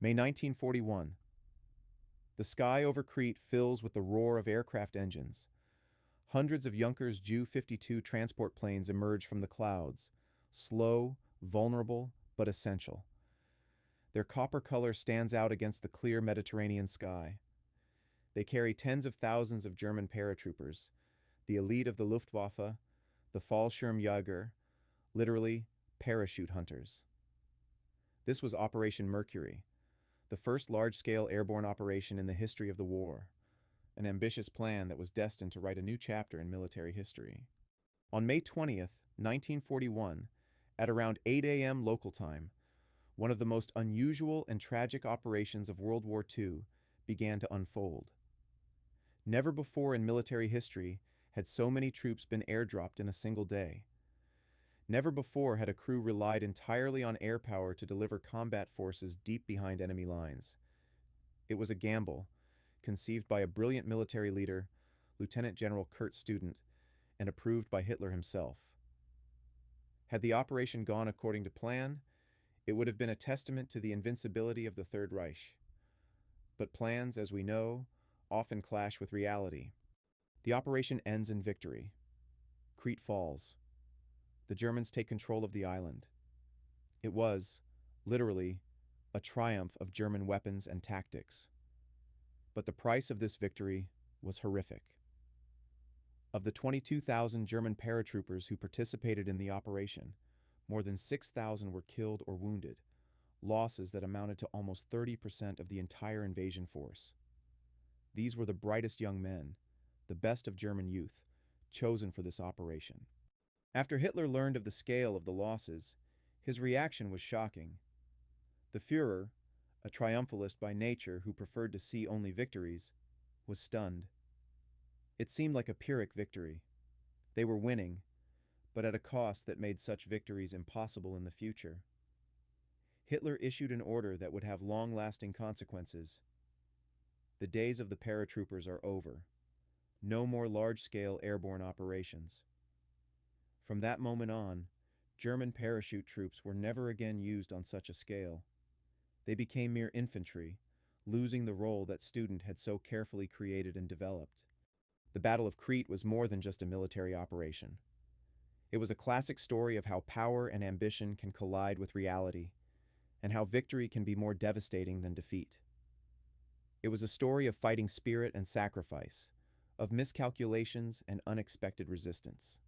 May 1941. The sky over Crete fills with the roar of aircraft engines. Hundreds of Junkers Ju-52 transport planes emerge from the clouds, slow, vulnerable, but essential. Their copper color stands out against the clear Mediterranean sky. They carry tens of thousands of German paratroopers, the elite of the Luftwaffe, the Fallschirmjäger, literally parachute hunters. This was Operation Mercury, the first large-scale airborne operation in the history of the war, an ambitious plan that was destined to write a new chapter in military history. On May 20th, 1941, at around 8 a.m. local time, one of the most unusual and tragic operations of World War II began to unfold. Never before in military history had so many troops been airdropped in a single day. Never before had a crew relied entirely on air power to deliver combat forces deep behind enemy lines. It was a gamble, conceived by a brilliant military leader, Lieutenant General Kurt Student, and approved by Hitler himself. Had the operation gone according to plan, it would have been a testament to the invincibility of the Third Reich. But plans, as we know, often clash with reality. The operation ends in victory. Crete falls. The Germans take control of the island. It was, literally, a triumph of German weapons and tactics. But the price of this victory was horrific. Of the 22,000 German paratroopers who participated in the operation, more than 6,000 were killed or wounded, losses that amounted to almost 30% of the entire invasion force. These were the brightest young men, the best of German youth, chosen for this operation. After Hitler learned of the scale of the losses, his reaction was shocking. The Führer, a triumphalist by nature who preferred to see only victories, was stunned. It seemed like a Pyrrhic victory. They were winning, but at a cost that made such victories impossible in the future. Hitler issued an order that would have long-lasting consequences. The days of the paratroopers are over. No more large-scale airborne operations. From that moment on, German parachute troops were never again used on such a scale. They became mere infantry, losing the role that Student had so carefully created and developed. The Battle of Crete was more than just a military operation. It was a classic story of how power and ambition can collide with reality, and how victory can be more devastating than defeat. It was a story of fighting spirit and sacrifice, of miscalculations and unexpected resistance.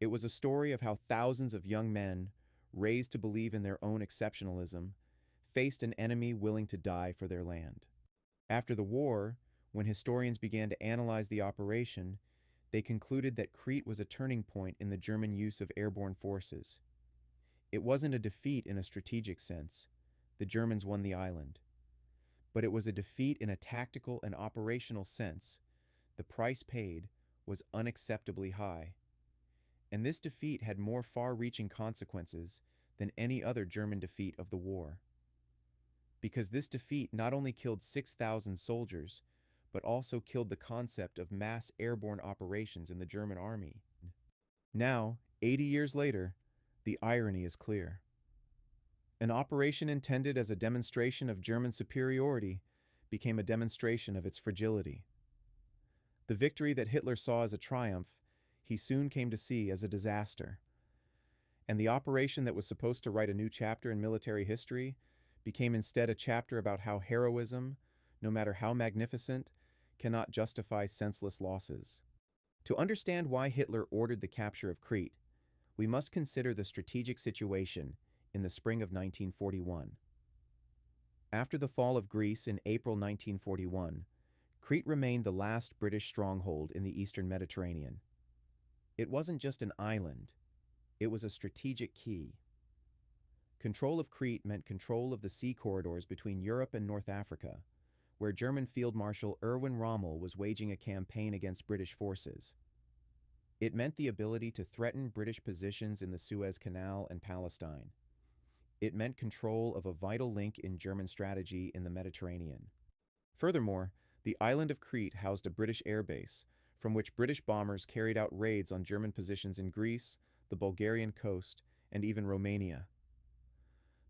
It was a story of how thousands of young men, raised to believe in their own exceptionalism, faced an enemy willing to die for their land. After the war, when historians began to analyze the operation, they concluded that Crete was a turning point in the German use of airborne forces. It wasn't a defeat in a strategic sense. The Germans won the island. But it was a defeat in a tactical and operational sense. The price paid was unacceptably high. And this defeat had more far-reaching consequences than any other German defeat of the war. Because this defeat not only killed 6,000 soldiers, but also killed the concept of mass airborne operations in the German army. Now, 80 years later, the irony is clear. An operation intended as a demonstration of German superiority became a demonstration of its fragility. The victory that Hitler saw as a triumph, he soon came to see as a disaster. And the operation that was supposed to write a new chapter in military history became instead a chapter about how heroism, no matter how magnificent, cannot justify senseless losses. To understand why Hitler ordered the capture of Crete, we must consider the strategic situation in the spring of 1941. After the fall of Greece in April 1941, Crete remained the last British stronghold in the eastern Mediterranean. It wasn't just an island, it was a strategic key. Control of Crete meant control of the sea corridors between Europe and North Africa, where German Field Marshal Erwin Rommel was waging a campaign against British forces. It meant the ability to threaten British positions in the Suez Canal and Palestine. It meant control of a vital link in German strategy in the Mediterranean. Furthermore, the island of Crete housed a British airbase, from which British bombers carried out raids on German positions in Greece, the Bulgarian coast, and even Romania.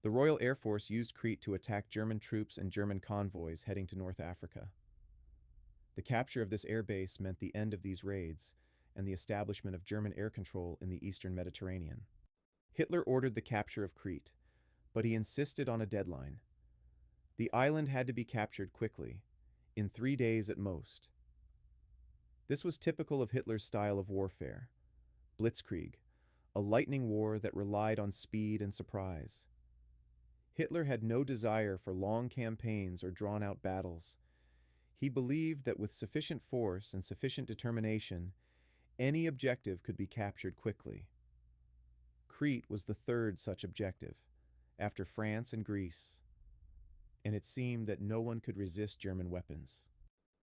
The Royal Air Force used Crete to attack German troops and German convoys heading to North Africa. The capture of this air base meant the end of these raids and the establishment of German air control in the eastern Mediterranean. Hitler ordered the capture of Crete, but he insisted on a deadline. The island had to be captured quickly, in 3 days at most. This was typical of Hitler's style of warfare, blitzkrieg, a lightning war that relied on speed and surprise. Hitler had no desire for long campaigns or drawn-out battles. He believed that with sufficient force and sufficient determination, any objective could be captured quickly. Crete was the third such objective, after France and Greece, and it seemed that no one could resist German weapons.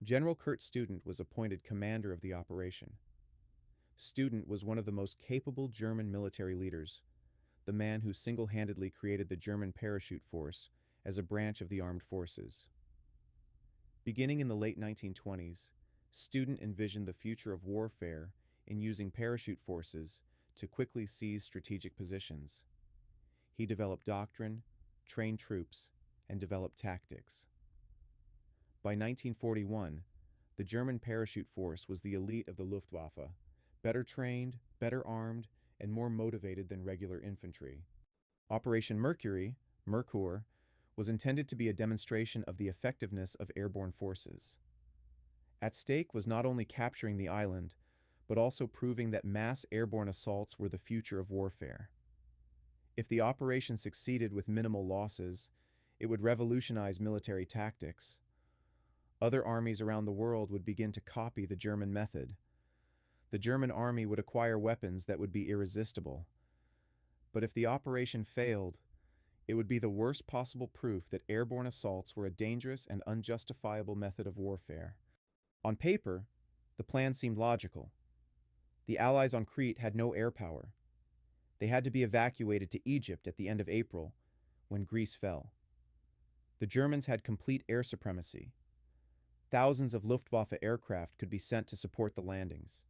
General Kurt Student was appointed commander of the operation. Student was one of the most capable German military leaders, the man who single-handedly created the German parachute force as a branch of the armed forces. Beginning in the late 1920s, Student envisioned the future of warfare in using parachute forces to quickly seize strategic positions. He developed doctrine, trained troops, and developed tactics. By 1941, the German parachute force was the elite of the Luftwaffe, better trained, better armed, and more motivated than regular infantry. Operation Mercur, was intended to be a demonstration of the effectiveness of airborne forces. At stake was not only capturing the island, but also proving that mass airborne assaults were the future of warfare. If the operation succeeded with minimal losses, it would revolutionize military tactics. Other armies around the world would begin to copy the German method. The German army would acquire weapons that would be irresistible. But if the operation failed, it would be the worst possible proof that airborne assaults were a dangerous and unjustifiable method of warfare. On paper, the plan seemed logical. The Allies on Crete had no air power. They had to be evacuated to Egypt at the end of April, when Greece fell. The Germans had complete air supremacy. Thousands of Luftwaffe aircraft could be sent to support the landings.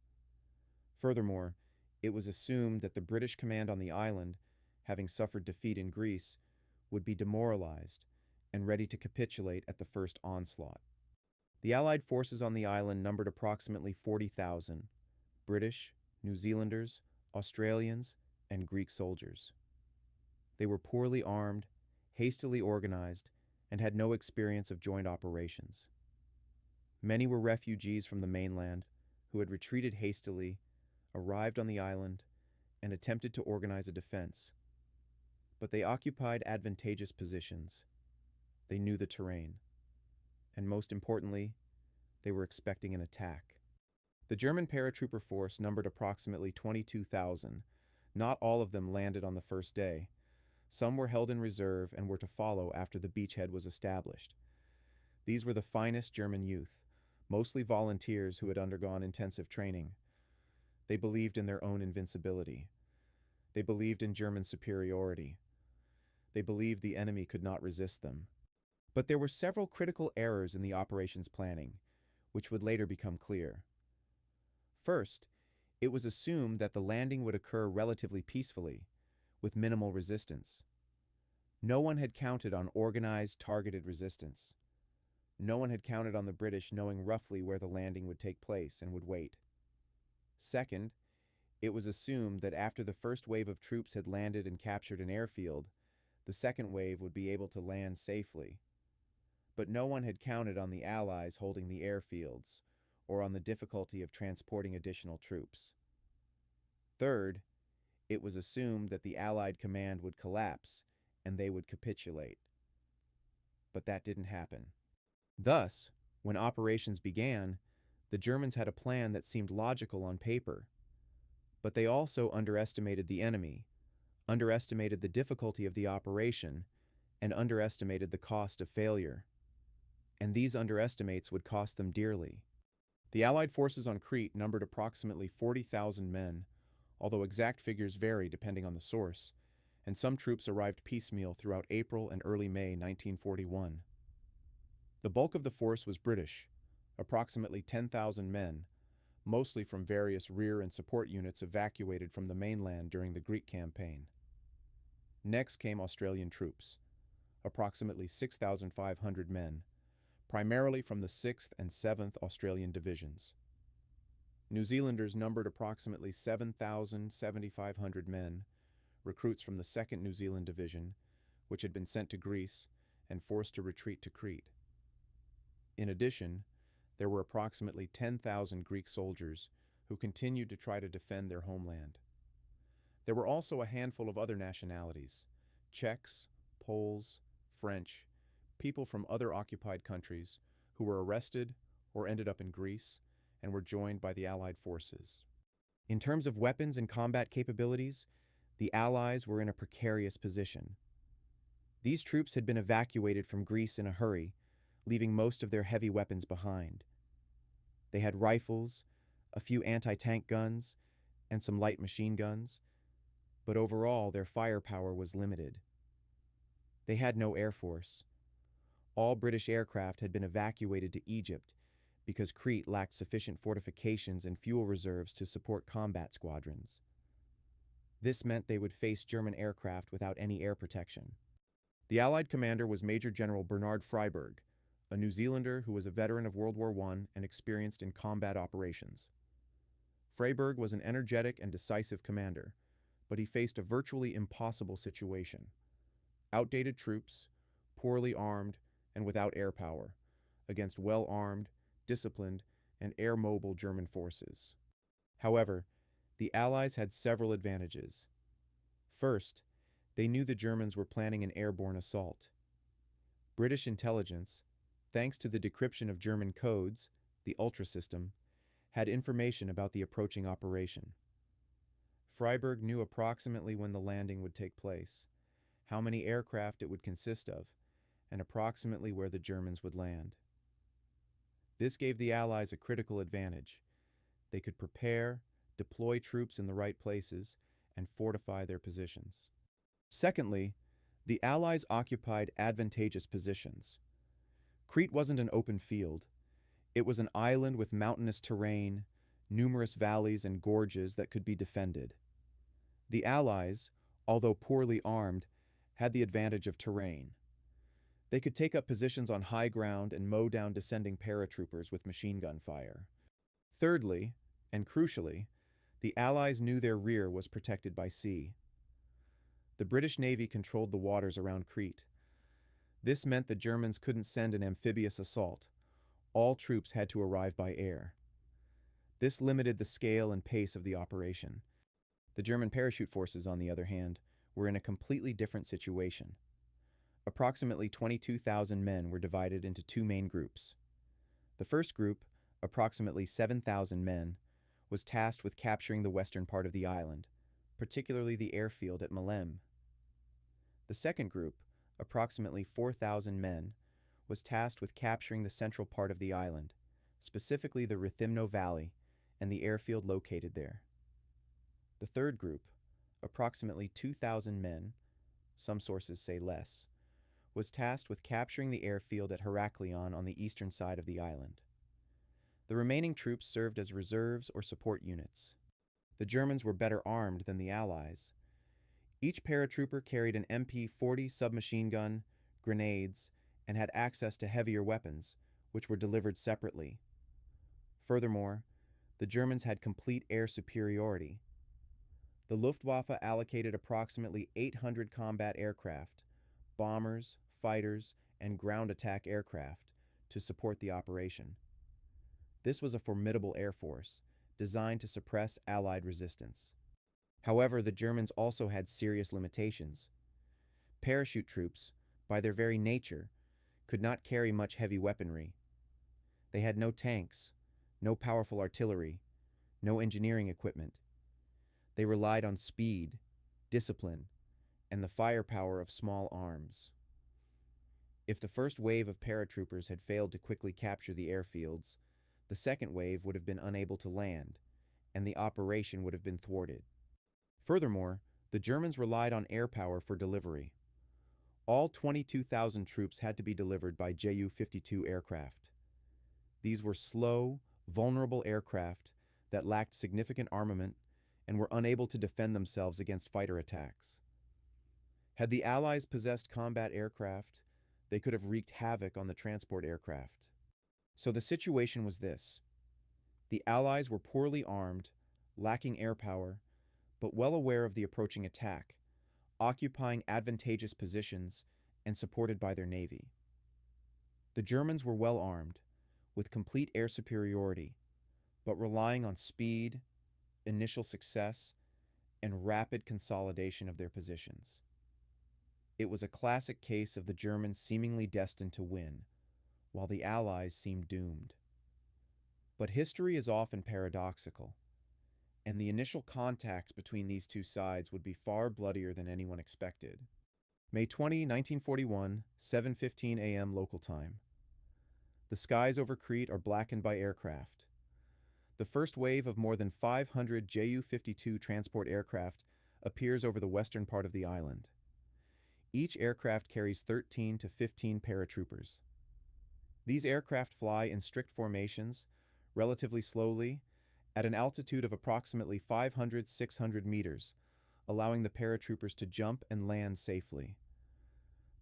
Furthermore, it was assumed that the British command on the island, having suffered defeat in Greece, would be demoralized and ready to capitulate at the first onslaught. The Allied forces on the island numbered approximately 40,000 British, New Zealanders, Australians, and Greek soldiers. They were poorly armed, hastily organized, and had no experience of joint operations. Many were refugees from the mainland who had retreated hastily, arrived on the island, and attempted to organize a defense. But they occupied advantageous positions. They knew the terrain. And most importantly, they were expecting an attack. The German paratrooper force numbered approximately 22,000. Not all of them landed on the first day. Some were held in reserve and were to follow after the beachhead was established. These were the finest German youth, mostly volunteers who had undergone intensive training. They believed in their own invincibility. They believed in German superiority. They believed the enemy could not resist them. But there were several critical errors in the operations planning, which would later become clear. First, it was assumed that the landing would occur relatively peacefully, with minimal resistance. No one had counted on organized, targeted resistance. No one had counted on the British knowing roughly where the landing would take place and would wait. Second, it was assumed that after the first wave of troops had landed and captured an airfield, the second wave would be able to land safely. But no one had counted on the Allies holding the airfields, or on the difficulty of transporting additional troops. Third, it was assumed that the Allied command would collapse and they would capitulate. But that didn't happen. Thus, when operations began, the Germans had a plan that seemed logical on paper. But they also underestimated the enemy, underestimated the difficulty of the operation, and underestimated the cost of failure. And these underestimates would cost them dearly. The Allied forces on Crete numbered approximately 40,000 men, although exact figures vary depending on the source, and some troops arrived piecemeal throughout April and early May 1941. The bulk of the force was British, approximately 10,000 men, mostly from various rear and support units evacuated from the mainland during the Greek campaign. Next came Australian troops, approximately 6,500 men, primarily from the 6th and 7th Australian Divisions. New Zealanders numbered approximately 7,500 men, recruits from the 2nd New Zealand Division, which had been sent to Greece and forced to retreat to Crete. In addition, there were approximately 10,000 Greek soldiers who continued to try to defend their homeland. There were also a handful of other nationalities: Czechs, Poles, French, people from other occupied countries who were arrested or ended up in Greece and were joined by the Allied forces. In terms of weapons and combat capabilities, the Allies were in a precarious position. These troops had been evacuated from Greece in a hurry, leaving most of their heavy weapons behind. They had rifles, a few anti-tank guns, and some light machine guns, but overall their firepower was limited. They had no air force. All British aircraft had been evacuated to Egypt because Crete lacked sufficient fortifications and fuel reserves to support combat squadrons. This meant they would face German aircraft without any air protection. The Allied commander was Major General Bernard Freyberg, a New Zealander who was a veteran of World War I and experienced in combat operations. Freyberg was an energetic and decisive commander, but he faced a virtually impossible situation: outdated troops, poorly armed, and without air power, against well-armed, disciplined, and air-mobile German forces. However, the Allies had several advantages. First, they knew the Germans were planning an airborne assault. British intelligence, thanks to the decryption of German codes, the Ultra system, had information about the approaching operation. Freyberg knew approximately when the landing would take place, how many aircraft it would consist of, and approximately where the Germans would land. This gave the Allies a critical advantage. They could prepare, deploy troops in the right places, and fortify their positions. Secondly, the Allies occupied advantageous positions. Crete wasn't an open field. It was an island with mountainous terrain, numerous valleys and gorges that could be defended. The Allies, although poorly armed, had the advantage of terrain. They could take up positions on high ground and mow down descending paratroopers with machine gun fire. Thirdly, and crucially, the Allies knew their rear was protected by sea. The British Navy controlled the waters around Crete. This meant the Germans couldn't send an amphibious assault. All troops had to arrive by air. This limited the scale and pace of the operation. The German parachute forces, on the other hand, were in a completely different situation. Approximately 22,000 men were divided into two main groups. The first group, approximately 7,000 men, was tasked with capturing the western part of the island, particularly the airfield at Malem. The second group, approximately 4,000 men, was tasked with capturing the central part of the island, specifically the Rethymno Valley and the airfield located there. The third group, approximately 2,000 men, some sources say less, was tasked with capturing the airfield at Heraklion on the eastern side of the island. The remaining troops served as reserves or support units. The Germans were better armed than the Allies. Each paratrooper carried an MP-40 submachine gun, grenades, and had access to heavier weapons, which were delivered separately. Furthermore, the Germans had complete air superiority. The Luftwaffe allocated approximately 800 combat aircraft, bombers, fighters, and ground attack aircraft to support the operation. This was a formidable air force, designed to suppress Allied resistance. However, the Germans also had serious limitations. Parachute troops, by their very nature, could not carry much heavy weaponry. They had no tanks, no powerful artillery, no engineering equipment. They relied on speed, discipline, and the firepower of small arms. If the first wave of paratroopers had failed to quickly capture the airfields, the second wave would have been unable to land, and the operation would have been thwarted. Furthermore, the Germans relied on air power for delivery. All 22,000 troops had to be delivered by Ju-52 aircraft. These were slow, vulnerable aircraft that lacked significant armament and were unable to defend themselves against fighter attacks. Had the Allies possessed combat aircraft, they could have wreaked havoc on the transport aircraft. So the situation was this. The Allies were poorly armed, lacking air power, but well aware of the approaching attack, occupying advantageous positions and supported by their navy. The Germans were well armed, with complete air superiority, but relying on speed, initial success, and rapid consolidation of their positions. It was a classic case of the Germans seemingly destined to win, while the Allies seemed doomed. But history is often paradoxical, and the initial contacts between these two sides would be far bloodier than anyone expected. May 20, 1941, 7:15 a.m. local time. The skies over Crete are blackened by aircraft. The first wave of more than 500 Ju-52 transport aircraft appears over the western part of the island. Each aircraft carries 13 to 15 paratroopers. These aircraft fly in strict formations, relatively slowly, at an altitude of approximately 500-600 meters, allowing the paratroopers to jump and land safely.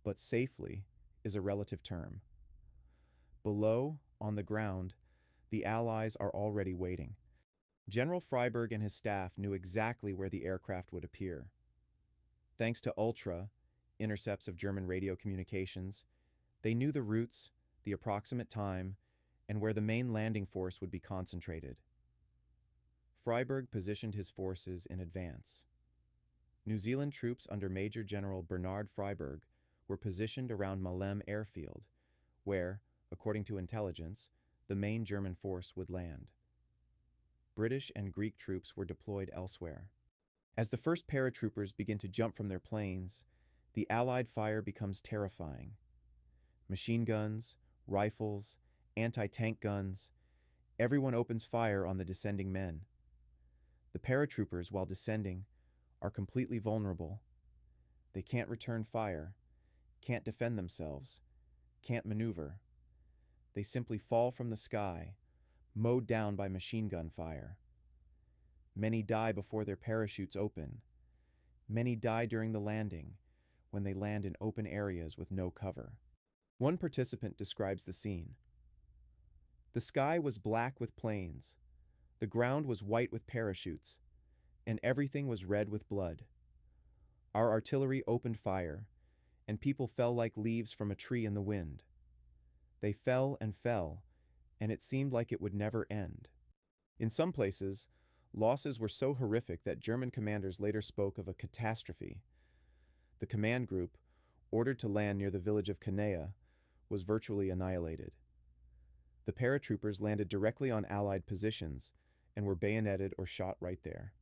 But safely is a relative term. Below, on the ground, the Allies are already waiting. General Freyberg and his staff knew exactly where the aircraft would appear. Thanks to ultra intercepts of German radio communications, they knew the routes, the approximate time, and where the main landing force would be concentrated. Freyberg positioned his forces in advance. New Zealand troops under Major General Bernard Freyberg were positioned around Malem airfield, where, according to intelligence, the main German force would land. British and Greek troops were deployed elsewhere. As the first paratroopers begin to jump from their planes, the Allied fire becomes terrifying. Machine guns, rifles, anti-tank guns, everyone opens fire on the descending men. The paratroopers, while descending, are completely vulnerable. They can't return fire, can't defend themselves, can't maneuver. They simply fall from the sky, mowed down by machine gun fire. Many die before their parachutes open. Many die during the landing, when they land in open areas with no cover. One participant describes the scene. The sky was black with planes, the ground was white with parachutes, and everything was red with blood. Our artillery opened fire, and people fell like leaves from a tree in the wind. They fell, and it seemed like it would never end. In some places, losses were so horrific that German commanders later spoke of a catastrophe. The command group, ordered to land near the village of Kanea, was virtually annihilated. The paratroopers landed directly on Allied positions and were bayoneted or shot right there.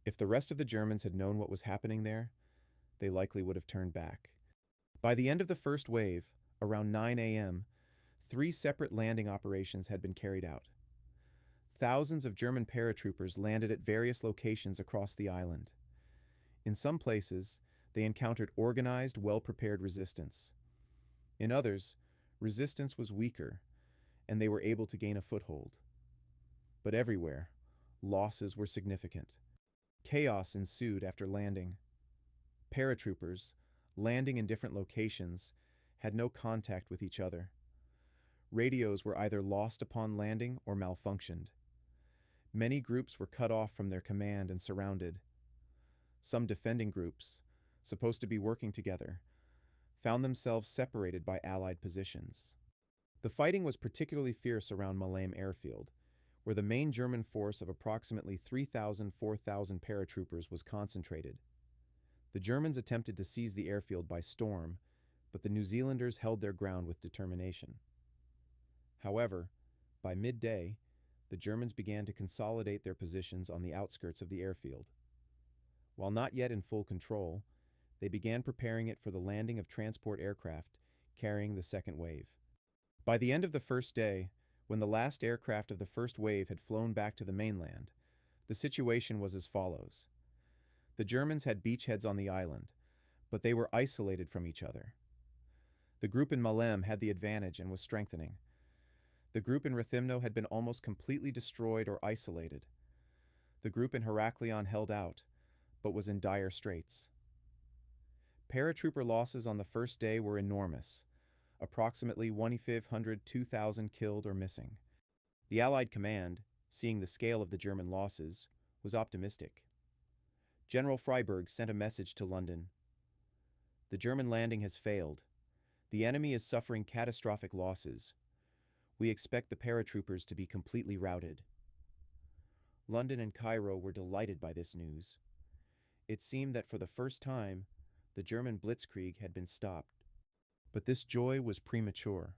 If the rest of the Germans had known what was happening there, they likely would have turned back. By the end of the first wave, around 9 a.m., 3 separate landing operations had been carried out. Thousands of German paratroopers landed at various locations across the island. In some places, they encountered organized, well-prepared resistance. In others, resistance was weaker, and they were able to gain a foothold. But everywhere, losses were significant. Chaos ensued after landing. Paratroopers, landing in different locations, had no contact with each other. Radios were either lost upon landing or malfunctioned. Many groups were cut off from their command and surrounded. Some defending groups, supposed to be working together, found themselves separated by Allied positions. The fighting was particularly fierce around Malem airfield, where the main German force of approximately 3,000–4,000 paratroopers was concentrated. The Germans attempted to seize the airfield by storm, but the New Zealanders held their ground with determination. However, by midday, the Germans began to consolidate their positions on the outskirts of the airfield. While not yet in full control, they began preparing it for the landing of transport aircraft carrying the second wave. By the end of the first day, when the last aircraft of the first wave had flown back to the mainland, the situation was as follows. The Germans had beachheads on the island, but they were isolated from each other. The group in Malem had the advantage and was strengthening. The group in Rethymno had been almost completely destroyed or isolated. The group in Heraklion held out, but was in dire straits. Paratrooper losses on the first day were enormous, approximately 1,500 2,000 killed or missing. The Allied command, seeing the scale of the German losses, was optimistic. General Freiberg sent a message to London. The German landing has failed. The enemy is suffering catastrophic losses. We expect the paratroopers to be completely routed. London and Cairo were delighted by this news. It seemed that for the first time, the German blitzkrieg had been stopped. But this joy was premature.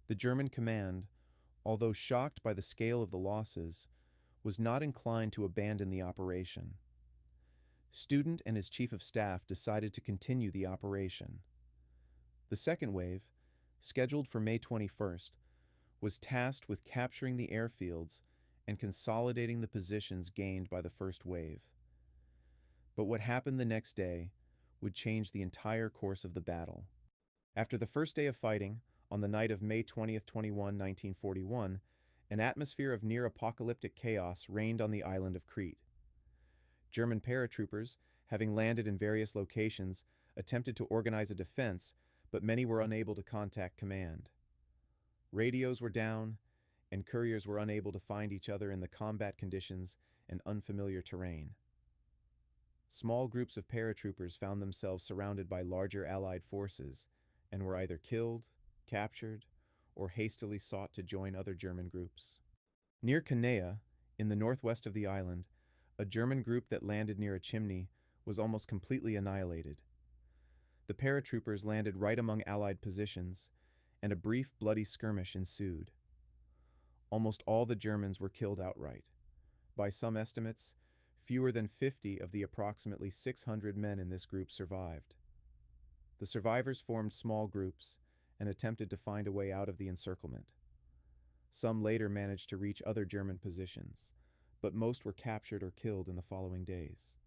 The German command, although shocked by the scale of the losses, was not inclined to abandon the operation. Student and his chief of staff decided to continue the operation. The second wave, scheduled for May 21st, was tasked with capturing the airfields and consolidating the positions gained by the first wave. But what happened the next day would change the entire course of the battle. After the first day of fighting, on the night of May 20th, 1941, an atmosphere of near-apocalyptic chaos reigned on the island of Crete. German paratroopers, having landed in various locations, attempted to organize a defense, but many were unable to contact command. Radios were down, and couriers were unable to find each other in the combat conditions and unfamiliar terrain. Small groups of paratroopers found themselves surrounded by larger Allied forces and were either killed, captured, or hastily sought to join other German groups. Near Canea, in the northwest of the island, a German group that landed near a chimney was almost completely annihilated. The paratroopers landed right among Allied positions, and a brief bloody skirmish ensued. Almost all the Germans were killed outright. By some estimates, fewer than 50 of the approximately 600 men in this group survived. The survivors formed small groups and attempted to find a way out of the encirclement. Some later managed to reach other German positions, but most were captured or killed in the following days.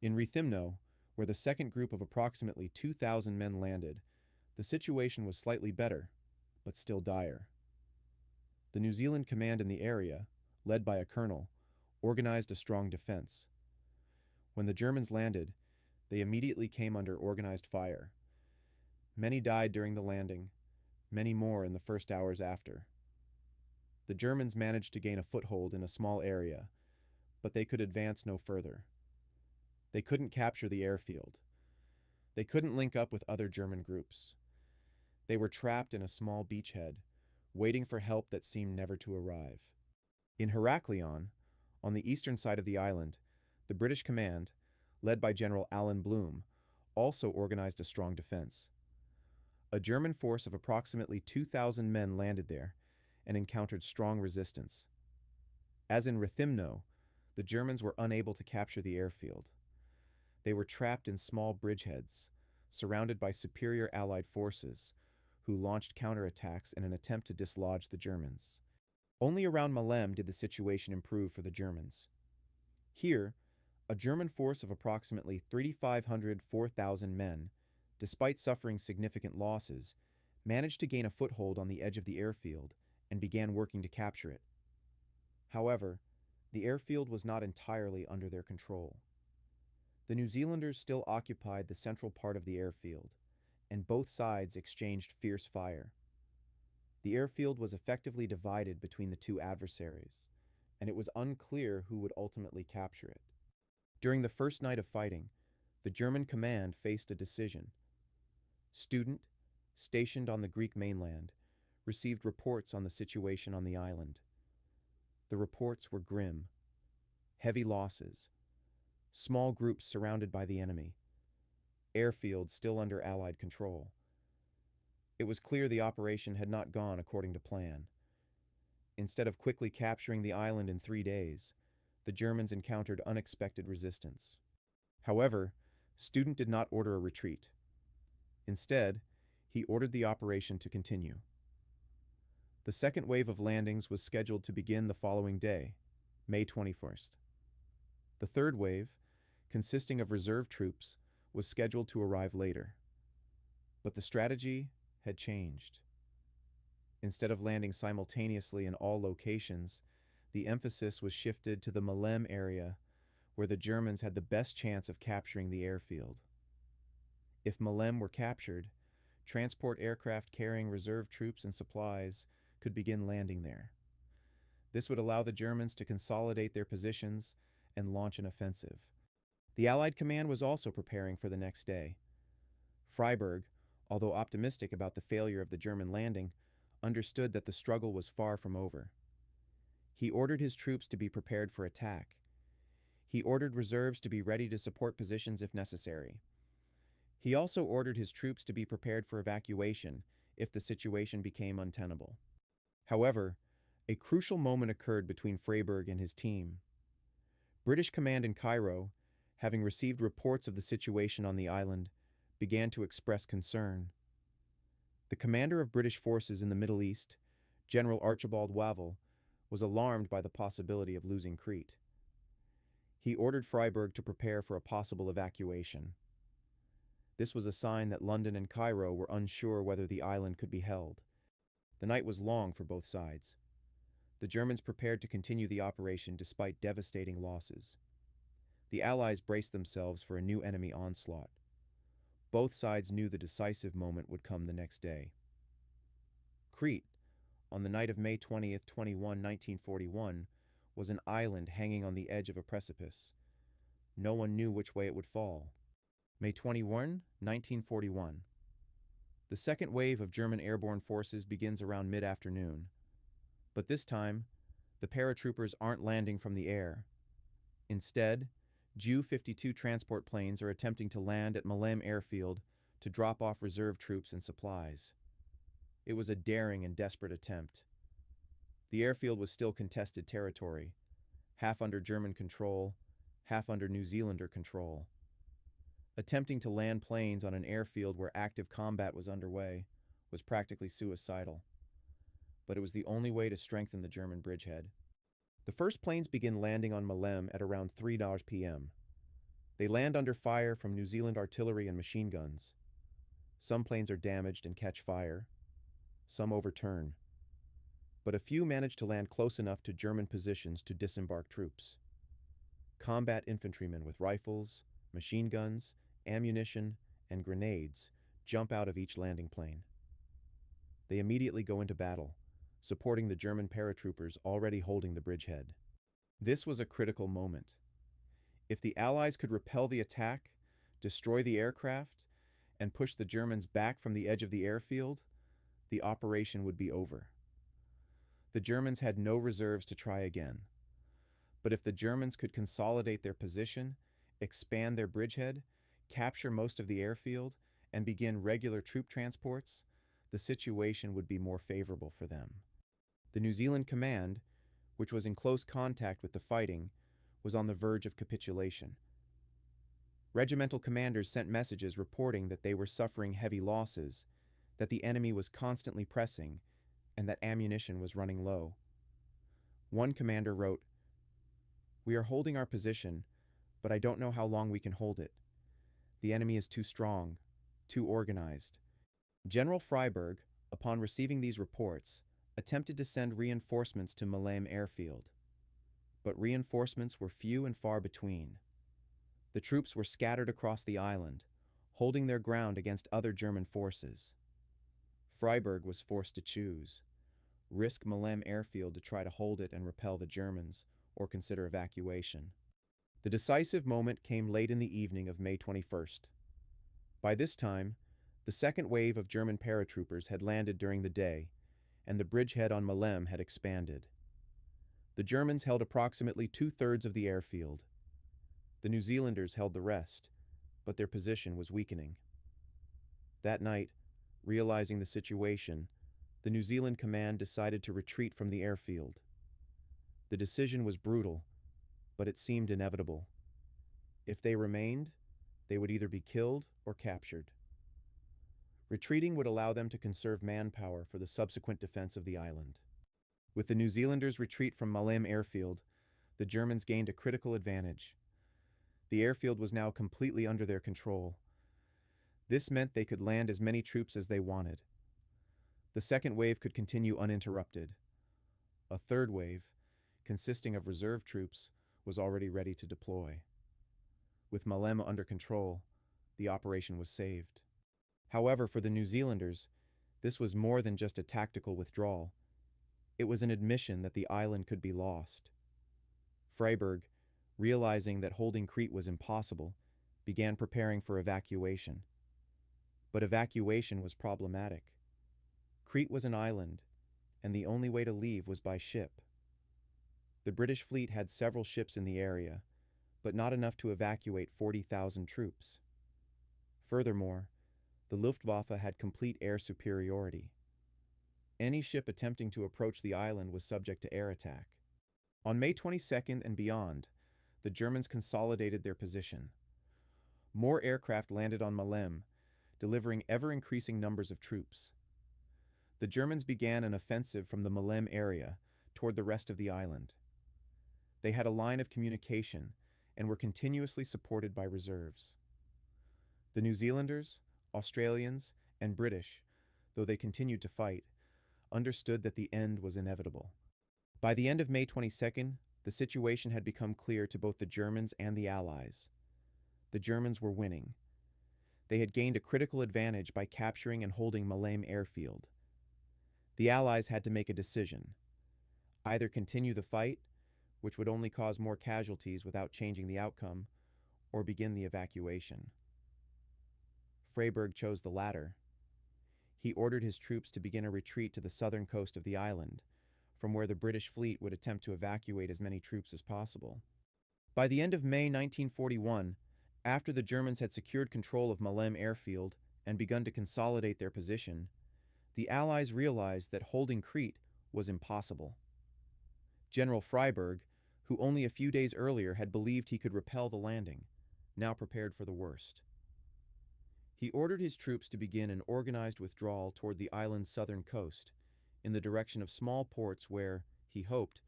In Rethymno, where the second group of approximately 2,000 men landed, the situation was slightly better, but still dire. The New Zealand command in the area, led by a colonel, organized a strong defense. When the Germans landed, they immediately came under organized fire. Many died during the landing, many more in the first hours after. The Germans managed to gain a foothold in a small area, but they could advance no further. They couldn't capture the airfield. They couldn't link up with other German groups. They were trapped in a small beachhead, waiting for help that seemed never to arrive. In Heraklion, on the eastern side of the island, the British command, led by General Alan Bloom, also organized a strong defense. A German force of approximately 2,000 men landed there and encountered strong resistance. As in Rethymno, the Germans were unable to capture the airfield. They were trapped in small bridgeheads, surrounded by superior Allied forces, who launched counterattacks in an attempt to dislodge the Germans. Only around Malem did the situation improve for the Germans. Here, a German force of approximately 3,500–4,000 men, despite suffering significant losses, managed to gain a foothold on the edge of the airfield and began working to capture it. However, the airfield was not entirely under their control. The New Zealanders still occupied the central part of the airfield, and both sides exchanged fierce fire. The airfield was effectively divided between the two adversaries, and it was unclear who would ultimately capture it. During the first night of fighting, the German command faced a decision. Student, stationed on the Greek mainland, received reports on the situation on the island. The reports were grim. Heavy losses. Small groups surrounded by the enemy. Airfield still under Allied control. It was clear the operation had not gone according to plan. Instead of quickly capturing the island in 3 days, the Germans encountered unexpected resistance. However, Student did not order a retreat. Instead, he ordered the operation to continue. The second wave of landings was scheduled to begin the following day, May 21st. The third wave, consisting of reserve troops, was scheduled to arrive later. But the strategy had changed. Instead of landing simultaneously in all locations, the emphasis was shifted to the Malem area, where the Germans had the best chance of capturing the airfield. If Malem were captured, transport aircraft carrying reserve troops and supplies could begin landing there. This would allow the Germans to consolidate their positions and launch an offensive. The Allied command was also preparing for the next day. Freiburg, although optimistic about the failure of the German landing, understood that the struggle was far from over. He ordered his troops to be prepared for attack. He ordered reserves to be ready to support positions if necessary. He also ordered his troops to be prepared for evacuation if the situation became untenable. However, a crucial moment occurred between Freiburg and his team. British command in Cairo, having received reports of the situation on the island, began to express concern. The commander of British forces in the Middle East, General Archibald Wavell, was alarmed by the possibility of losing Crete. He ordered Freiburg to prepare for a possible evacuation. This was a sign that London and Cairo were unsure whether the island could be held. The night was long for both sides. The Germans prepared to continue the operation despite devastating losses. The Allies braced themselves for a new enemy onslaught. Both sides knew the decisive moment would come the next day. Crete, on the night of May 20th, 1941, was an island hanging on the edge of a precipice. No one knew which way it would fall. May 21, 1941. The second wave of German airborne forces begins around mid-afternoon. But this time, the paratroopers aren't landing from the air. Instead, Ju-52 transport planes are attempting to land at Malem airfield to drop off reserve troops and supplies. It was a daring and desperate attempt. The airfield was still contested territory, half under German control, half under New Zealander control. Attempting to land planes on an airfield where active combat was underway was practically suicidal. But it was the only way to strengthen the German bridgehead. The first planes begin landing on Malem at around 3 p.m. They land under fire from New Zealand artillery and machine guns. Some planes are damaged and catch fire. Some overturn. But a few manage to land close enough to German positions to disembark troops. Combat infantrymen with rifles, machine guns, ammunition, and grenades jump out of each landing plane. They immediately go into battle, supporting the German paratroopers already holding the bridgehead. This was a critical moment. If the Allies could repel the attack, destroy the aircraft, and push the Germans back from the edge of the airfield, the operation would be over. The Germans had no reserves to try again. But if the Germans could consolidate their position, expand their bridgehead, capture most of the airfield, and begin regular troop transports, the situation would be more favorable for them. The New Zealand command, which was in close contact with the fighting, was on the verge of capitulation. Regimental commanders sent messages reporting that they were suffering heavy losses, that the enemy was constantly pressing, and that ammunition was running low. One commander wrote, "We are holding our position, but I don't know how long we can hold it. The enemy is too strong, too organized." General Freiburg, upon receiving these reports, attempted to send reinforcements to Malem airfield. But reinforcements were few and far between. The troops were scattered across the island, holding their ground against other German forces. Freiburg was forced to choose: risk Malem airfield to try to hold it and repel the Germans, or consider evacuation. The decisive moment came late in the evening of May 21st. By this time, the second wave of German paratroopers had landed during the day, and the bridgehead on Malem had expanded. The Germans held approximately 2/3 of the airfield. The New Zealanders held the rest, but their position was weakening. That night, realizing the situation, the New Zealand command decided to retreat from the airfield. The decision was brutal, but it seemed inevitable. If they remained, they would either be killed or captured. Retreating would allow them to conserve manpower for the subsequent defense of the island. With the New Zealanders' retreat from Malem airfield, the Germans gained a critical advantage. The airfield was now completely under their control. This meant they could land as many troops as they wanted. The second wave could continue uninterrupted. A third wave, consisting of reserve troops, was already ready to deploy. With Malem under control, the operation was saved. However, for the New Zealanders, this was more than just a tactical withdrawal. It was an admission that the island could be lost. Freyberg, realizing that holding Crete was impossible, began preparing for evacuation. But evacuation was problematic. Crete was an island, and the only way to leave was by ship. The British fleet had several ships in the area, but not enough to evacuate 40,000 troops. Furthermore, the Luftwaffe had complete air superiority. Any ship attempting to approach the island was subject to air attack. On May 22nd and beyond, the Germans consolidated their position. More aircraft landed on Malem, delivering ever-increasing numbers of troops. The Germans began an offensive from the Malem area toward the rest of the island. They had a line of communication and were continuously supported by reserves. The New Zealanders, Australians, and British, though they continued to fight, understood that the end was inevitable. By the end of May 22nd, the situation had become clear to both the Germans and the Allies. The Germans were winning. They had gained a critical advantage by capturing and holding Malem airfield. The Allies had to make a decision: either continue the fight, which would only cause more casualties without changing the outcome, or begin the evacuation. Freyberg chose the latter. He ordered his troops to begin a retreat to the southern coast of the island, from where the British fleet would attempt to evacuate as many troops as possible. By the end of May 1941, after the Germans had secured control of Malem airfield and begun to consolidate their position, the Allies realized that holding Crete was impossible. General Freyberg, who only a few days earlier had believed he could repel the landing, now prepared for the worst. He ordered his troops to begin an organized withdrawal toward the island's southern coast, in the direction of small ports where, he hoped,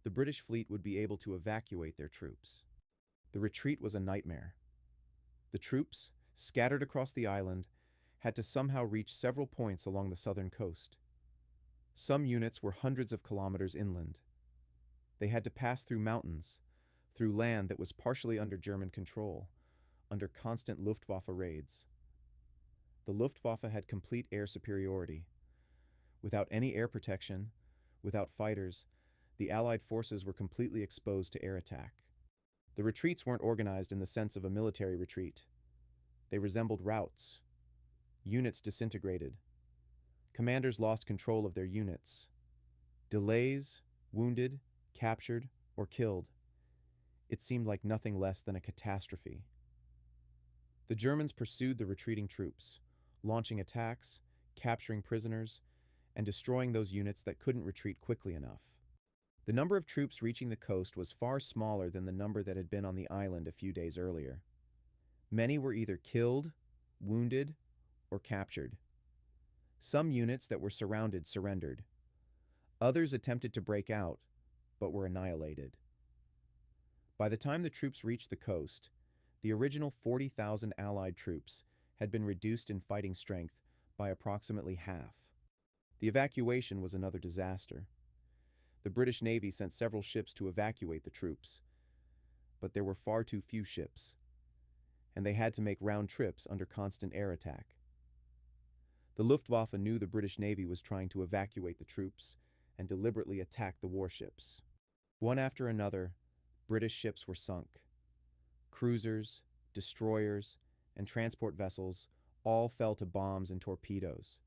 the British fleet would be able to evacuate their troops. The retreat was a nightmare. The troops, scattered across the island, had to somehow reach several points along the southern coast. Some units were hundreds of kilometers inland. They had to pass through mountains, through land that was partially under German control, under constant Luftwaffe raids. The Luftwaffe had complete air superiority. Without any air protection, without fighters, the Allied forces were completely exposed to air attack. The retreats weren't organized in the sense of a military retreat. They resembled routes. Units disintegrated. Commanders lost control of their units. Delays, wounded, captured, or killed. It seemed like nothing less than a catastrophe. The Germans pursued the retreating troops, launching attacks, capturing prisoners, and destroying those units that couldn't retreat quickly enough. The number of troops reaching the coast was far smaller than the number that had been on the island a few days earlier. Many were either killed, wounded, or captured. Some units that were surrounded surrendered. Others attempted to break out, but were annihilated. By the time the troops reached the coast, the original 40,000 Allied troops had been reduced in fighting strength by approximately half. The evacuation was another disaster. The British Navy sent several ships to evacuate the troops, but there were far too few ships, and they had to make round trips under constant air attack. The Luftwaffe knew the British Navy was trying to evacuate the troops and deliberately attacked the warships. One after another, British ships were sunk. Cruisers, destroyers, and transport vessels all fell to bombs and torpedoes.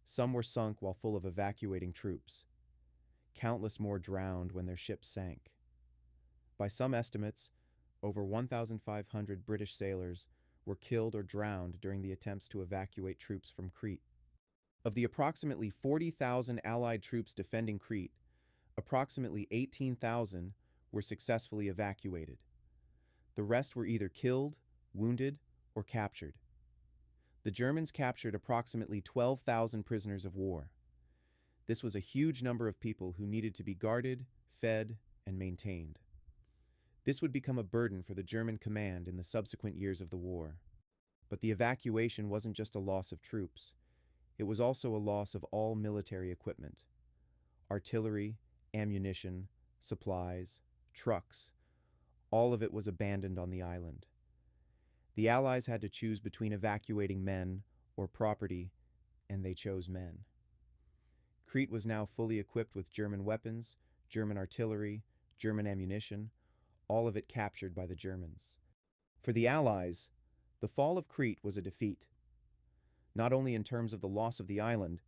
Some were sunk while full of evacuating troops. Countless more drowned when their ships sank. By some estimates, over 1,500 British sailors were killed or drowned during the attempts to evacuate troops from Crete. Of the approximately 40,000 Allied troops defending Crete, approximately 18,000 were successfully evacuated. The rest were either killed, wounded, or captured. The Germans captured approximately 12,000 prisoners of war. This was a huge number of people who needed to be guarded, fed, and maintained. This would become a burden for the German command in the subsequent years of the war. But the evacuation wasn't just a loss of troops. It was also a loss of all military equipment. Artillery, ammunition, supplies, trucks, all of it was abandoned on the island. The Allies had to choose between evacuating men or property, and they chose men. Crete was now fully equipped with German weapons, German artillery, German ammunition, all of it captured by the Germans. For the Allies, the fall of Crete was a defeat, not only in terms of the loss of the island,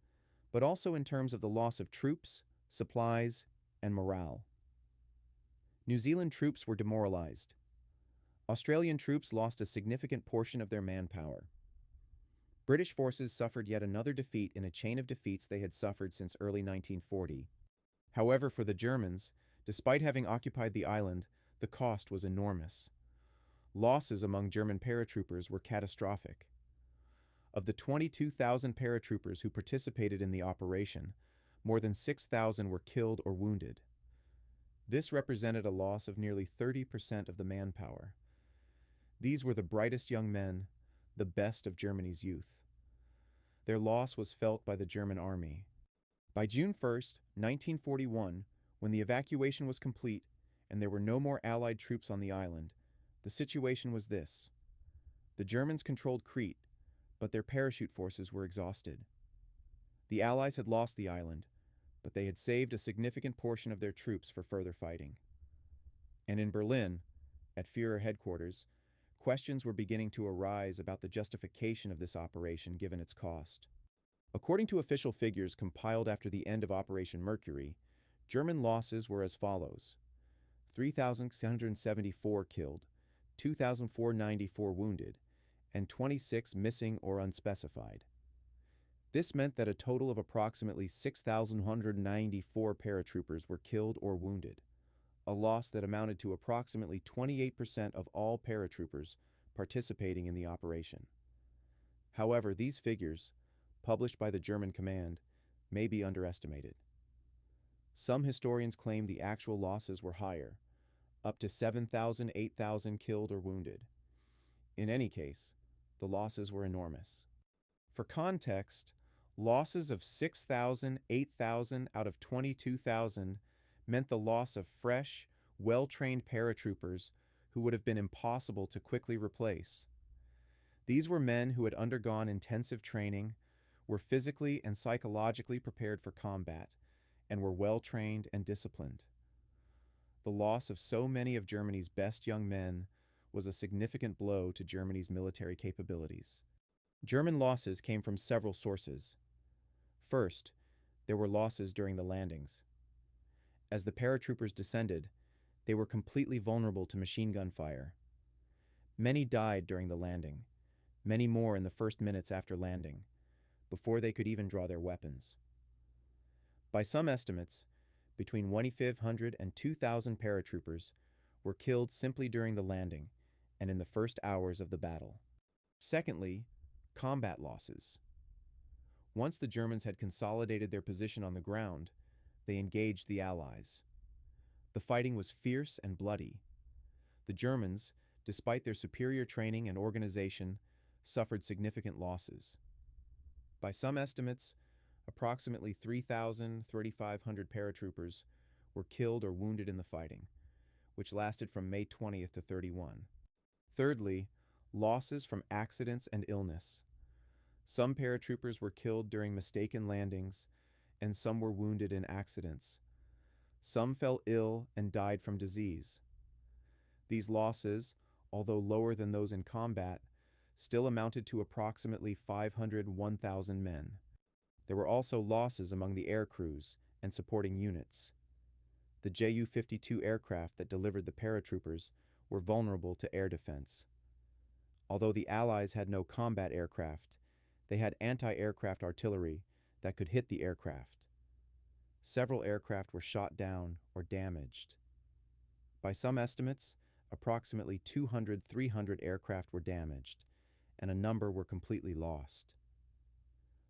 but also in terms of the loss of troops, supplies, and morale. New Zealand troops were demoralized. Australian troops lost a significant portion of their manpower. British forces suffered yet another defeat in a chain of defeats they had suffered since early 1940. However, for the Germans, despite having occupied the island, the cost was enormous. Losses among German paratroopers were catastrophic. Of the 22,000 paratroopers who participated in the operation, more than 6,000 were killed or wounded. This represented a loss of nearly 30% of the manpower. These were the brightest young men, the best of Germany's youth. Their loss was felt by the German army. By June 1st, 1941, when the evacuation was complete and there were no more Allied troops on the island, the situation was this. The Germans controlled Crete, but their parachute forces were exhausted. The Allies had lost the island, but they had saved a significant portion of their troops for further fighting. And in Berlin, at Führer headquarters, questions were beginning to arise about the justification of this operation given its cost. According to official figures compiled after the end of Operation Mercury, German losses were as follows: 3,674 killed, 2,494 wounded, and 26 missing or unspecified. This meant that a total of approximately 6,194 paratroopers were killed or wounded, a loss that amounted to approximately 28% of all paratroopers participating in the operation. However, these figures, published by the German command, may be underestimated. Some historians claim the actual losses were higher, up to 7,000, 8,000 killed or wounded. In any case, the losses were enormous. For context, losses of 6,000, 8,000 out of 22,000 meant the loss of fresh, well-trained paratroopers who would have been impossible to quickly replace. These were men who had undergone intensive training, were physically and psychologically prepared for combat, and were well-trained and disciplined. The loss of so many of Germany's best young men was a significant blow to Germany's military capabilities. German losses came from several sources. First, there were losses during the landings. As the paratroopers descended, they were completely vulnerable to machine gun fire. Many died during the landing, many more in the first minutes after landing, before they could even draw their weapons. By some estimates, between 2,500 and 2,000 paratroopers were killed simply during the landing and in the first hours of the battle. Secondly, combat losses. Once the Germans had consolidated their position on the ground, they engaged the Allies. The fighting was fierce and bloody. The Germans, despite their superior training and organization, suffered significant losses. By some estimates, approximately 3,000, 3,500 paratroopers were killed or wounded in the fighting, which lasted from May 20th to 31. Thirdly, losses from accidents and illness. Some paratroopers were killed during mistaken landings, and some were wounded in accidents. Some fell ill and died from disease. These losses, although lower than those in combat, still amounted to approximately 500, 1,000 men. There were also losses among the air crews and supporting units. The Ju-52 aircraft that delivered the paratroopers were vulnerable to air defense. Although the Allies had no combat aircraft, they had anti-aircraft artillery that could hit the aircraft. Several aircraft were shot down or damaged. By some estimates, approximately 200, 300 aircraft were damaged, and a number were completely lost.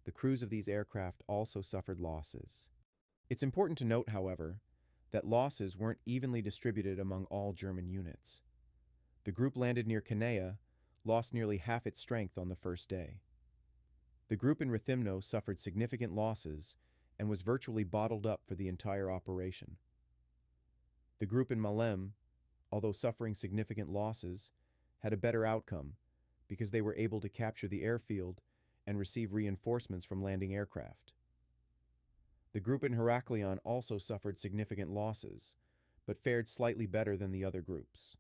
The crews of these aircraft also suffered losses. It's important to note, however, that losses weren't evenly distributed among all German units. The group landed near Canea lost nearly half its strength on the first day. The group in Rethymno suffered significant losses and was virtually bottled up for the entire operation. The group in Malem, although suffering significant losses, had a better outcome, because they were able to capture the airfield and receive reinforcements from landing aircraft. The group in Heraklion also suffered significant losses, but fared slightly better than the other groups.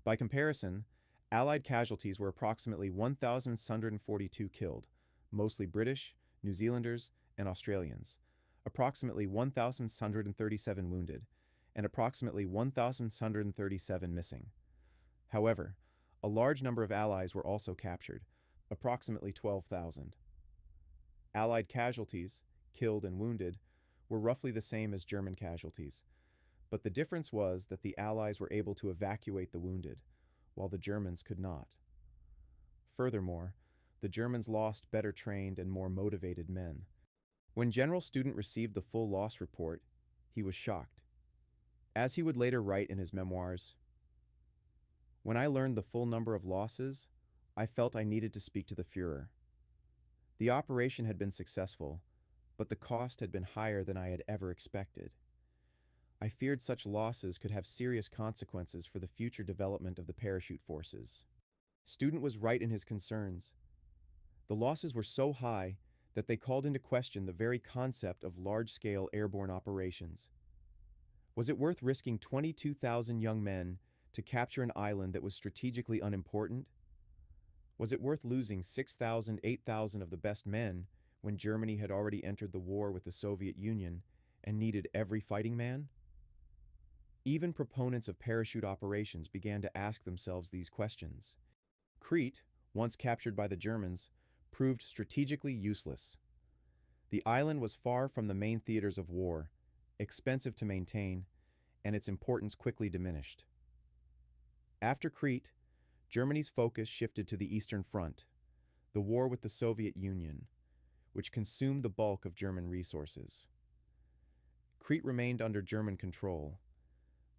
By comparison, Allied casualties were approximately 1,642 killed, mostly British, New Zealanders, and Australians, approximately 1,637 wounded, and approximately 1,637 missing. However, a large number of Allies were also captured, approximately 12,000. Allied casualties, killed and wounded, were roughly the same as German casualties, but the difference was that the Allies were able to evacuate the wounded, while the Germans could not. Furthermore, the Germans lost better trained and more motivated men. When General Student received the full loss report, he was shocked. As he would later write in his memoirs, "When I learned the full number of losses, I felt I needed to speak to the Führer. The operation had been successful, but the cost had been higher than I had ever expected. I feared such losses could have serious consequences for the future development of the parachute forces." Student was right in his concerns. The losses were so high that they called into question the very concept of large-scale airborne operations. Was it worth risking 22,000 young men to capture an island that was strategically unimportant? Was it worth losing 6,000, 8,000 of the best men when Germany had already entered the war with the Soviet Union and needed every fighting man? Even proponents of parachute operations began to ask themselves these questions. Crete, once captured by the Germans, proved strategically useless. The island was far from the main theaters of war, expensive to maintain, and its importance quickly diminished. After Crete, Germany's focus shifted to the Eastern Front, the war with the Soviet Union, which consumed the bulk of German resources. Crete remained under German control,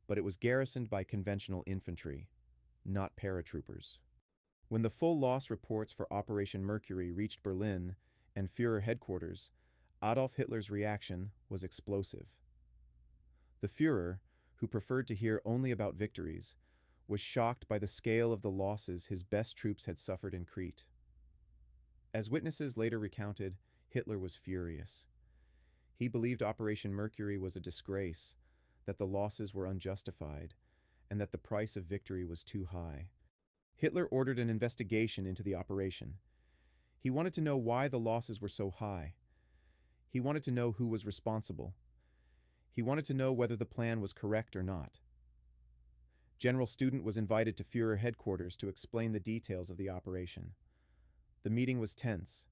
but it was garrisoned by conventional infantry, not paratroopers. When the full loss reports for Operation Mercury reached Berlin and Führer headquarters, Adolf Hitler's reaction was explosive. The Führer, who preferred to hear only about victories, was shocked by the scale of the losses his best troops had suffered in Crete. As witnesses later recounted, Hitler was furious. He believed Operation Mercury was a disgrace, that the losses were unjustified, and that the price of victory was too high. Hitler ordered an investigation into the operation. He wanted to know why the losses were so high. He wanted to know who was responsible. He wanted to know whether the plan was correct or not. General Student was invited to Führer headquarters to explain the details of the operation. The meeting was tense.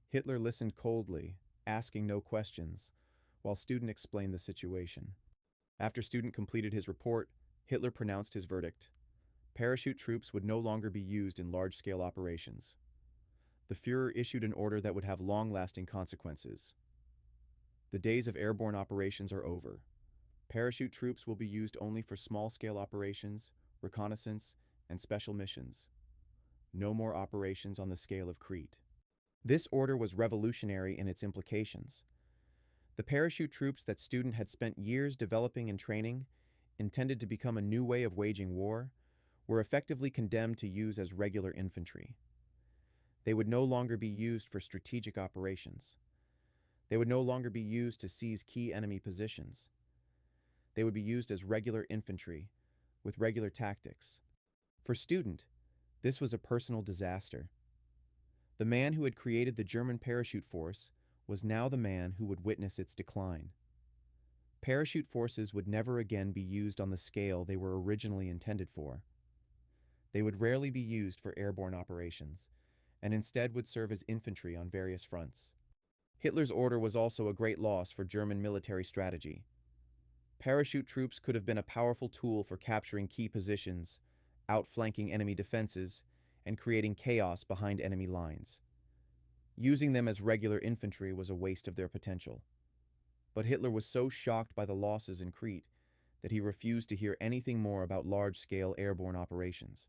Hitler listened coldly, asking no questions, while Student explained the situation. After Student completed his report, Hitler pronounced his verdict. Parachute troops would no longer be used in large-scale operations. The Führer issued an order that would have long-lasting consequences. The days of airborne operations are over. Parachute troops will be used only for small-scale operations, reconnaissance, and special missions. No more operations on the scale of Crete. This order was revolutionary in its implications. The parachute troops that Student had spent years developing and training, intended to become a new way of waging war, were effectively condemned to use as regular infantry. They would no longer be used for strategic operations. They would no longer be used to seize key enemy positions. They would be used as regular infantry, with regular tactics. For Student, this was a personal disaster. The man who had created the German parachute force was now the man who would witness its decline. Parachute forces would never again be used on the scale they were originally intended for. They would rarely be used for airborne operations, and instead would serve as infantry on various fronts. Hitler's order was also a great loss for German military strategy. Parachute troops could have been a powerful tool for capturing key positions, outflanking enemy defenses, and creating chaos behind enemy lines. Using them as regular infantry was a waste of their potential. But Hitler was so shocked by the losses in Crete that he refused to hear anything more about large-scale airborne operations.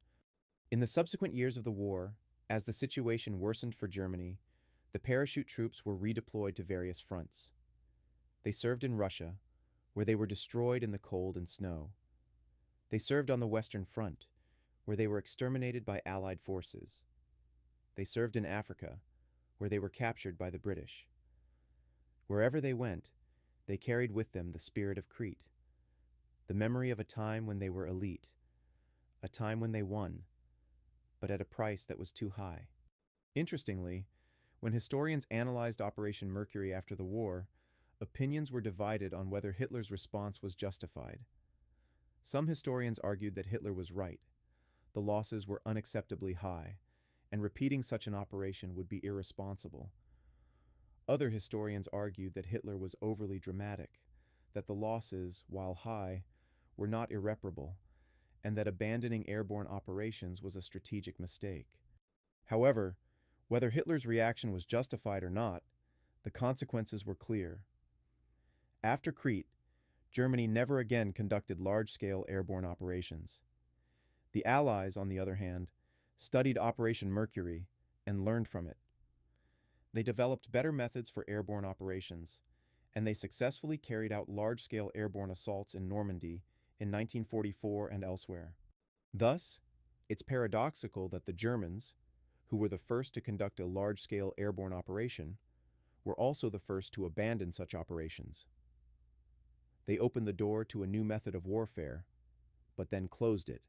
In the subsequent years of the war, as the situation worsened for Germany, the parachute troops were redeployed to various fronts. They served in Russia, where they were destroyed in the cold and snow. They served on the Western Front, where they were exterminated by Allied forces. They served in Africa, where they were captured by the British. Wherever they went, they carried with them the spirit of Crete, the memory of a time when they were elite, a time when they won, but at a price that was too high. Interestingly, when historians analyzed Operation Mercury after the war, opinions were divided on whether Hitler's response was justified. Some historians argued that Hitler was right. The losses were unacceptably high, and repeating such an operation would be irresponsible. Other historians argued that Hitler was overly dramatic, that the losses, while high, were not irreparable, and that abandoning airborne operations was a strategic mistake. However, whether Hitler's reaction was justified or not, the consequences were clear. After Crete, Germany never again conducted large-scale airborne operations. The Allies, on the other hand, studied Operation Mercury and learned from it. They developed better methods for airborne operations, and they successfully carried out large-scale airborne assaults in Normandy in 1944 and elsewhere. Thus, it's paradoxical that the Germans, who were the first to conduct a large-scale airborne operation, were also the first to abandon such operations. They opened the door to a new method of warfare, but then closed it,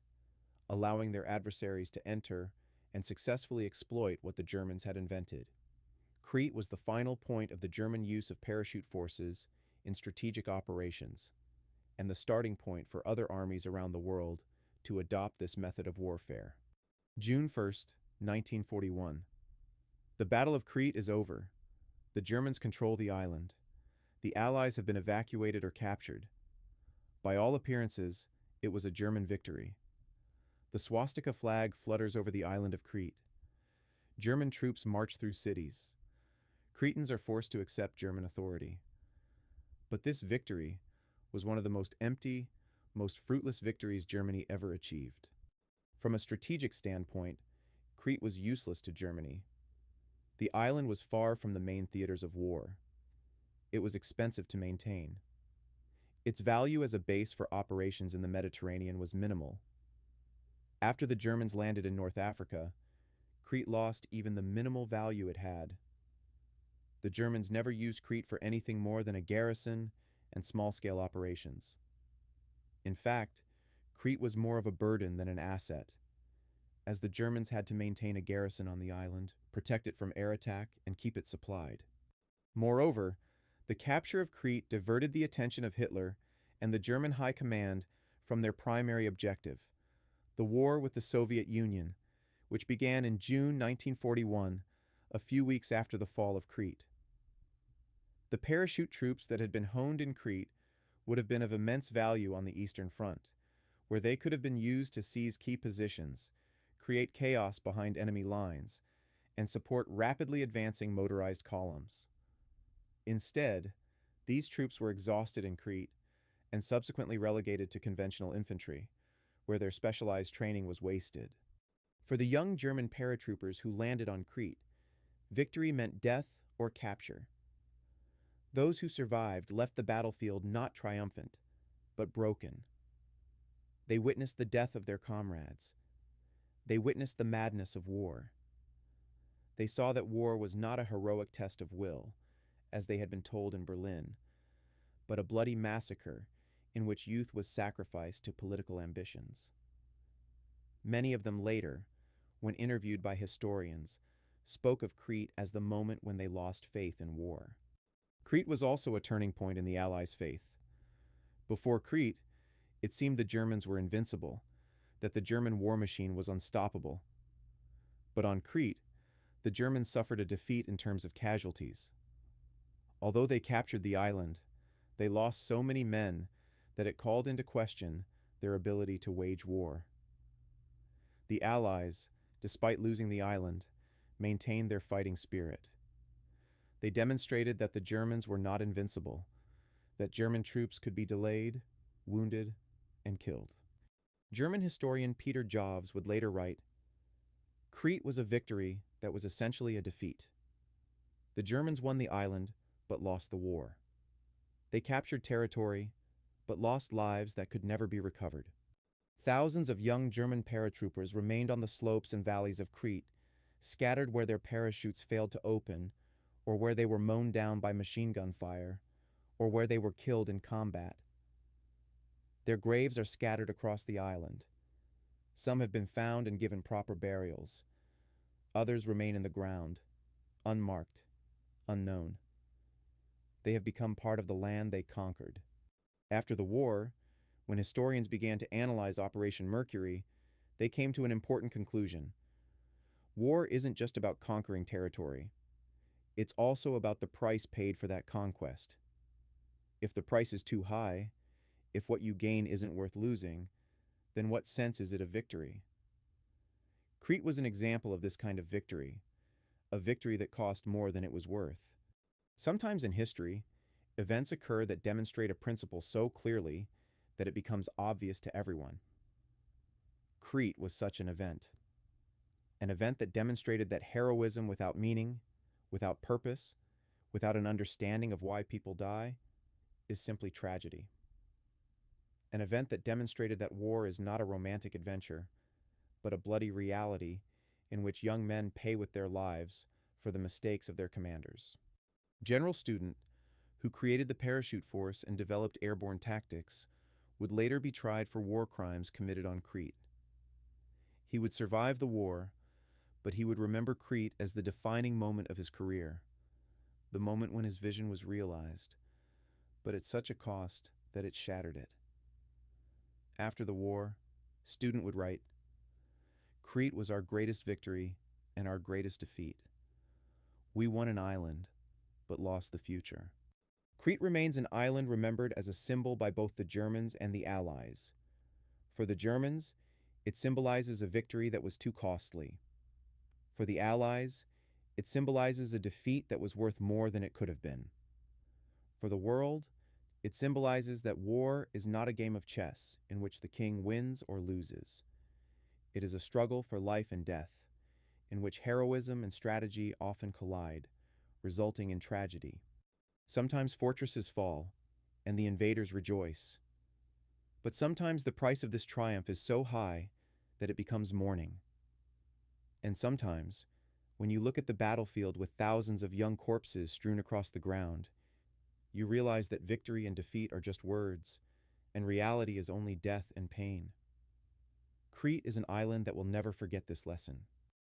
allowing their adversaries to enter and successfully exploit what the Germans had invented. Crete was the final point of the German use of parachute forces in strategic operations, and the starting point for other armies around the world to adopt this method of warfare. June 1st, 1941. The Battle of Crete is over. The Germans control the island. The Allies have been evacuated or captured. By all appearances, it was a German victory. The swastika flag flutters over the island of Crete. German troops march through cities. Cretans are forced to accept German authority. But this victory was one of the most empty, most fruitless victories Germany ever achieved. From a strategic standpoint, Crete was useless to Germany. The island was far from the main theaters of war. It was expensive to maintain. Its value as a base for operations in the Mediterranean was minimal. After the Germans landed in North Africa, Crete lost even the minimal value it had. The Germans never used Crete for anything more than a garrison and small-scale operations. In fact, Crete was more of a burden than an asset, as the Germans had to maintain a garrison on the island, protect it from air attack, and keep it supplied. Moreover, the capture of Crete diverted the attention of Hitler and the German High Command from their primary objective, the war with the Soviet Union, which began in June 1941, a few weeks after the fall of Crete. The parachute troops that had been honed in Crete would have been of immense value on the Eastern Front, where they could have been used to seize key positions, create chaos behind enemy lines, and support rapidly advancing motorized columns. Instead, these troops were exhausted in Crete and subsequently relegated to conventional infantry, where their specialized training was wasted. For the young German paratroopers who landed on Crete, victory meant death or capture. Those who survived left the battlefield not triumphant, but broken. They witnessed the death of their comrades. They witnessed the madness of war. They saw that war was not a heroic test of will, as they had been told in Berlin, but a bloody massacre in which youth was sacrificed to political ambitions. Many of them later, when interviewed by historians, spoke of Crete as the moment when they lost faith in war. Crete was also a turning point in the Allies' faith. Before Crete, it seemed the Germans were invincible, that the German war machine was unstoppable. But on Crete, the Germans suffered a defeat in terms of casualties. Although they captured the island, they lost so many men that it called into question their ability to wage war. The Allies, despite losing the island, maintained their fighting spirit. They demonstrated that the Germans were not invincible, that German troops could be delayed, wounded, and killed. German historian Peter Jovs would later write, "Crete was a victory that was essentially a defeat. The Germans won the island, but lost the war. They captured territory, but lost lives that could never be recovered." Thousands of young German paratroopers remained on the slopes and valleys of Crete, scattered where their parachutes failed to open, or where they were mown down by machine gun fire, or where they were killed in combat. Their graves are scattered across the island. Some have been found and given proper burials. Others remain in the ground, unmarked, unknown. They have become part of the land they conquered. After the war, when historians began to analyze Operation Mercury, they came to an important conclusion. War isn't just about conquering territory. It's also about the price paid for that conquest. If the price is too high, if what you gain isn't worth losing, then what sense is it of victory? Crete was an example of this kind of victory, a victory that cost more than it was worth. Sometimes in history, events occur that demonstrate a principle so clearly that it becomes obvious to everyone. Crete was such an event that demonstrated that heroism without meaning, without purpose, without an understanding of why people die, is simply tragedy. An event that demonstrated that war is not a romantic adventure, but a bloody reality in which young men pay with their lives for the mistakes of their commanders. General Student, who created the parachute force and developed airborne tactics, would later be tried for war crimes committed on Crete. He would survive the war, but he would remember Crete as the defining moment of his career, the moment when his vision was realized, but at such a cost that it shattered it. After the war, Student would write, "Crete was our greatest victory and our greatest defeat. We won an island, but lost the future." Crete remains an island remembered as a symbol by both the Germans and the Allies. For the Germans, it symbolizes a victory that was too costly. For the Allies, it symbolizes a defeat that was worth more than it could have been. For the world, it symbolizes that war is not a game of chess in which the king wins or loses. It is a struggle for life and death, in which heroism and strategy often collide, resulting in tragedy. Sometimes fortresses fall, and the invaders rejoice. But sometimes the price of this triumph is so high that it becomes mourning. And sometimes, when you look at the battlefield with thousands of young corpses strewn across the ground, you realize that victory and defeat are just words, and reality is only death and pain. Crete is an island that will never forget this lesson.